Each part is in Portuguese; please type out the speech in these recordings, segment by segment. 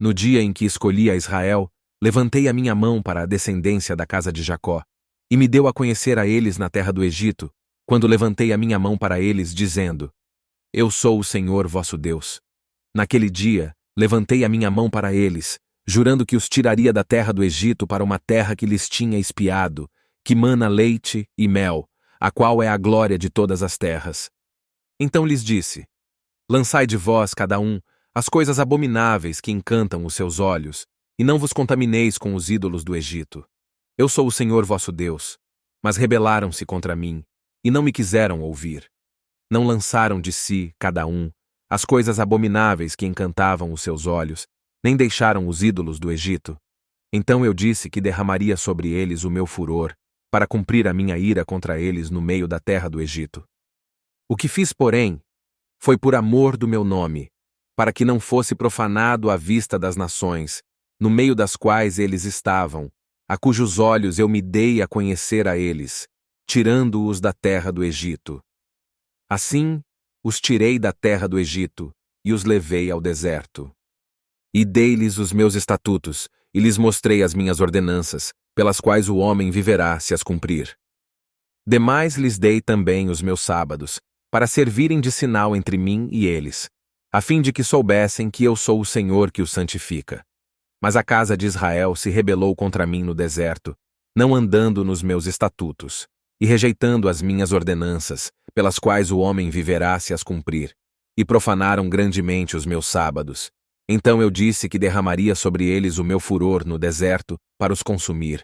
No dia em que escolhi a Israel, levantei a minha mão para a descendência da casa de Jacó, e me deu a conhecer a eles na terra do Egito, quando levantei a minha mão para eles, dizendo: Eu sou o Senhor vosso Deus. Naquele dia, levantei a minha mão para eles, jurando que os tiraria da terra do Egito para uma terra que lhes tinha espiado, que mana leite e mel, a qual é a glória de todas as terras. Então lhes disse: Lançai de vós, cada um, as coisas abomináveis que encantam os seus olhos, e não vos contamineis com os ídolos do Egito. Eu sou o Senhor vosso Deus. Mas rebelaram-se contra mim, e não me quiseram ouvir. Não lançaram de si, cada um, as coisas abomináveis que encantavam os seus olhos, nem deixaram os ídolos do Egito. Então eu disse que derramaria sobre eles o meu furor, para cumprir a minha ira contra eles no meio da terra do Egito. O que fiz, porém, foi por amor do meu nome, para que não fosse profanado à vista das nações, no meio das quais eles estavam, a cujos olhos eu me dei a conhecer a eles, tirando-os da terra do Egito. Assim, os tirei da terra do Egito e os levei ao deserto. E dei-lhes os meus estatutos, e lhes mostrei as minhas ordenanças, pelas quais o homem viverá se as cumprir. Demais lhes dei também os meus sábados, para servirem de sinal entre mim e eles, a fim de que soubessem que eu sou o Senhor que os santifica. Mas a casa de Israel se rebelou contra mim no deserto, não andando nos meus estatutos, e rejeitando as minhas ordenanças, pelas quais o homem viverá se as cumprir, e profanaram grandemente os meus sábados. Então eu disse que derramaria sobre eles o meu furor no deserto para os consumir.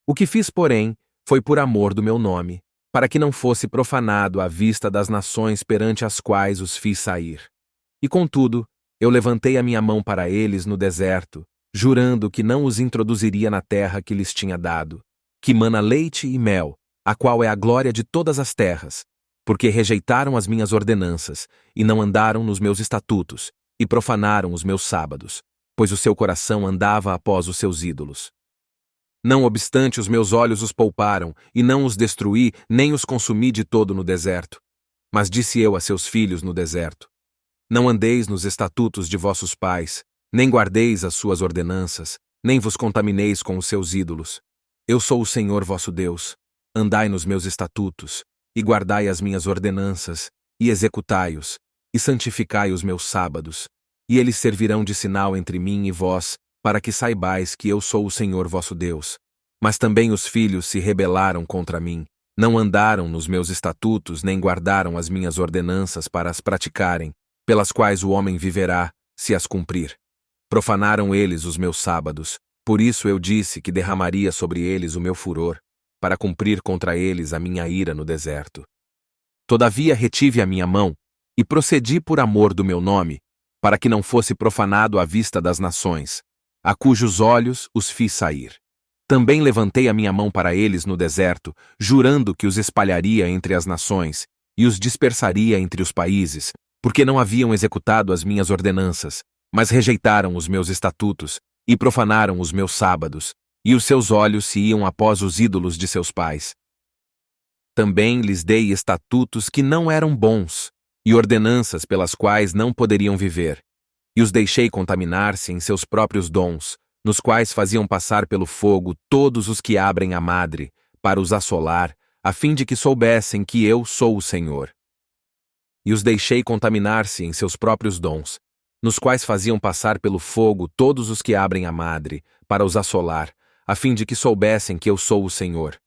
O que fiz, porém, foi por amor do meu nome, para que não fosse profanado à vista das nações perante as quais os fiz sair. E contudo, eu levantei a minha mão para eles no deserto, jurando que não os introduziria na terra que lhes tinha dado, que mana leite e mel, a qual é a glória de todas as terras, porque rejeitaram as minhas ordenanças, e não andaram nos meus estatutos, e profanaram os meus sábados, pois o seu coração andava após os seus ídolos. Não obstante, os meus olhos os pouparam, e não os destruí, nem os consumi de todo no deserto. Mas disse eu a seus filhos no deserto: Não andeis nos estatutos de vossos pais, nem guardeis as suas ordenanças, nem vos contamineis com os seus ídolos. Eu sou o Senhor vosso Deus. Andai nos meus estatutos, e guardai as minhas ordenanças, e executai-os, e santificai os meus sábados, e eles servirão de sinal entre mim e vós, para que saibais que eu sou o Senhor vosso Deus. Mas também os filhos se rebelaram contra mim, não andaram nos meus estatutos, nem guardaram as minhas ordenanças para as praticarem, pelas quais o homem viverá, se as cumprir. Profanaram eles os meus sábados, por isso eu disse que derramaria sobre eles o meu furor, para cumprir contra eles a minha ira no deserto. Todavia retive a minha mão, e procedi por amor do meu nome, para que não fosse profanado à vista das nações, a cujos olhos os fiz sair. Também levantei a minha mão para eles no deserto, jurando que os espalharia entre as nações, e os dispersaria entre os países, porque não haviam executado as minhas ordenanças, mas rejeitaram os meus estatutos, e profanaram os meus sábados, e os seus olhos se iam após os ídolos de seus pais. Também lhes dei estatutos que não eram bons, e ordenanças pelas quais não poderiam viver, e os deixei contaminar-se em seus próprios dons, nos quais faziam passar pelo fogo todos os que abrem a madre, para os assolar, a fim de que soubessem que eu sou o Senhor. E os deixei contaminar-se em seus próprios dons, nos quais faziam passar pelo fogo todos os que abrem a madre, para os assolar, a fim de que soubessem que eu sou o Senhor.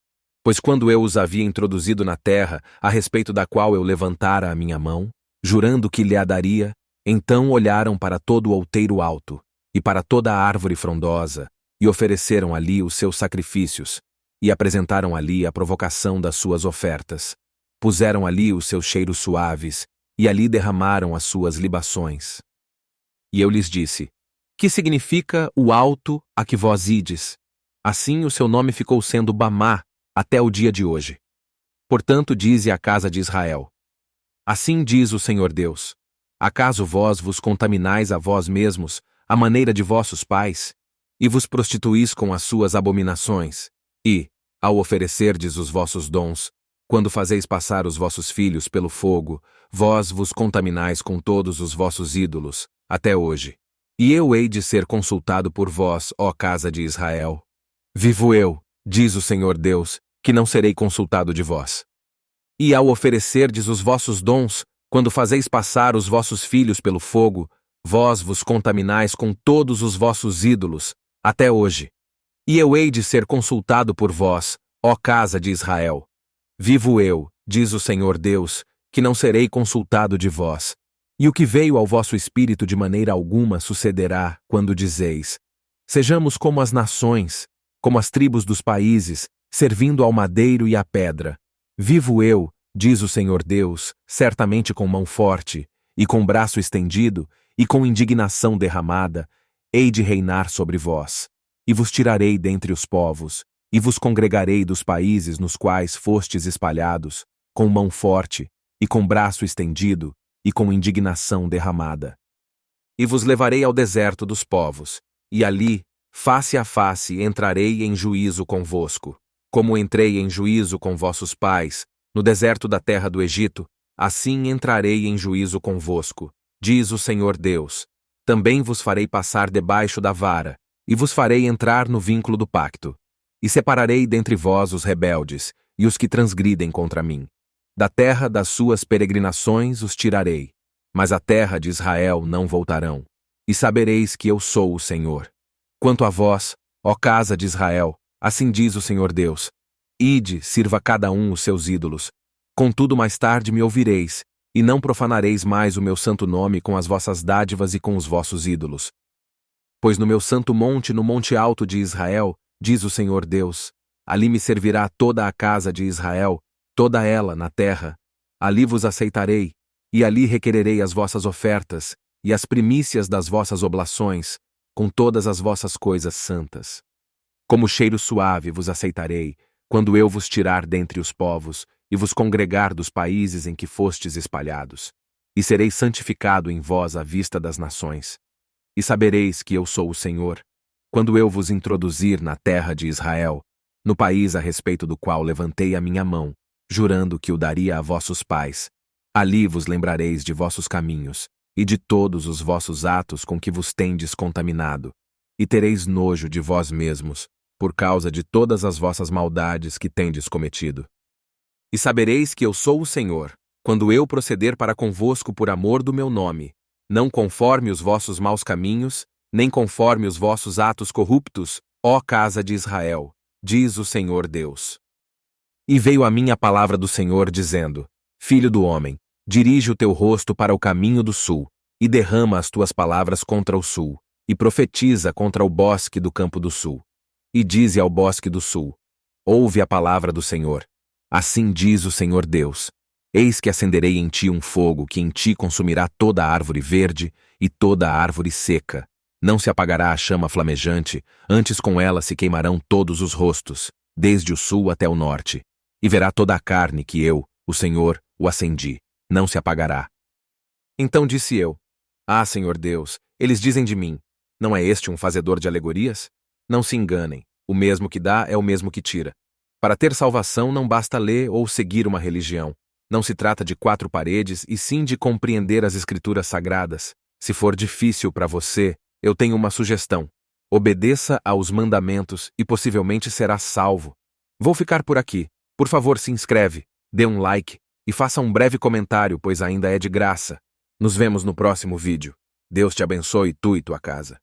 Pois quando eu os havia introduzido na terra, a respeito da qual eu levantara a minha mão, jurando que lhe a daria, então olharam para todo o outeiro alto, e para toda a árvore frondosa, e ofereceram ali os seus sacrifícios, e apresentaram ali a provocação das suas ofertas. Puseram ali os seus cheiros suaves, e ali derramaram as suas libações. E eu lhes disse: Que significa o alto a que vós ides? Assim o seu nome ficou sendo Bamá, até o dia de hoje. Portanto, dize à casa de Israel: Assim diz o Senhor Deus: Acaso vós vos contaminais a vós mesmos, à maneira de vossos pais, e vos prostituís com as suas abominações, e, ao oferecerdes os vossos dons, quando fazeis passar os vossos filhos pelo fogo, vós vos contaminais com todos os vossos ídolos, até hoje. E eu hei de ser consultado por vós, ó casa de Israel. Vivo eu, diz o Senhor Deus, que não serei consultado de vós. E ao oferecerdes os vossos dons, quando fazeis passar os vossos filhos pelo fogo, vós vos contaminais com todos os vossos ídolos, até hoje. E eu hei de ser consultado por vós, ó casa de Israel. Vivo eu, diz o Senhor Deus, que não serei consultado de vós. E o que veio ao vosso espírito de maneira alguma sucederá, quando dizeis: sejamos como as nações, como as tribos dos países, servindo ao madeiro e à pedra. Vivo eu, diz o Senhor Deus, certamente com mão forte, e com braço estendido, e com indignação derramada, hei de reinar sobre vós. E vos tirarei dentre os povos, e vos congregarei dos países nos quais fostes espalhados, com mão forte, e com braço estendido, e com indignação derramada. E vos levarei ao deserto dos povos, e ali, face a face, entrarei em juízo convosco. Como entrei em juízo com vossos pais, no deserto da terra do Egito, assim entrarei em juízo convosco, diz o Senhor Deus. Também vos farei passar debaixo da vara, e vos farei entrar no vínculo do pacto. E separarei dentre vós os rebeldes, e os que transgridem contra mim. Da terra das suas peregrinações os tirarei, mas à terra de Israel não voltarão. E sabereis que eu sou o Senhor. Quanto a vós, ó casa de Israel, assim diz o Senhor Deus: ide, sirva cada um os seus ídolos. Contudo, mais tarde me ouvireis, e não profanareis mais o meu santo nome com as vossas dádivas e com os vossos ídolos. Pois no meu santo monte, no monte alto de Israel, diz o Senhor Deus, ali me servirá toda a casa de Israel, toda ela na terra. Ali vos aceitarei, e ali requererei as vossas ofertas, e as primícias das vossas oblações, com todas as vossas coisas santas. Como cheiro suave vos aceitarei, quando eu vos tirar dentre os povos, e vos congregar dos países em que fostes espalhados. E serei santificado em vós à vista das nações. E sabereis que eu sou o Senhor, quando eu vos introduzir na terra de Israel, no país a respeito do qual levantei a minha mão, jurando que o daria a vossos pais. Ali vos lembrareis de vossos caminhos, e de todos os vossos atos com que vos tendes contaminado, e tereis nojo de vós mesmos, por causa de todas as vossas maldades que tendes cometido. E sabereis que eu sou o Senhor, quando eu proceder para convosco por amor do meu nome, não conforme os vossos maus caminhos, nem conforme os vossos atos corruptos, ó casa de Israel, diz o Senhor Deus. E veio a mim a palavra do Senhor, dizendo: Filho do homem, dirige o teu rosto para o caminho do sul, e derrama as tuas palavras contra o sul, e profetiza contra o bosque do campo do sul. E dize ao bosque do sul: Ouve a palavra do Senhor. Assim diz o Senhor Deus: Eis que acenderei em ti um fogo que em ti consumirá toda a árvore verde e toda a árvore seca. Não se apagará a chama flamejante, antes com ela se queimarão todos os rostos, desde o sul até o norte. E verá toda a carne que eu, o Senhor, o acendi. Não se apagará. Então disse eu: Ah, Senhor Deus, eles dizem de mim: Não é este um fazedor de alegorias? Não se enganem, o mesmo que dá é o mesmo que tira. Para ter salvação não basta ler ou seguir uma religião. Não se trata de 4 paredes e sim de compreender as escrituras sagradas. Se for difícil para você, eu tenho uma sugestão. Obedeça aos mandamentos e possivelmente será salvo. Vou ficar por aqui. Por favor, se inscreve, dê um like e faça um breve comentário, pois ainda é de graça. Nos vemos no próximo vídeo. Deus te abençoe, tu e tua casa.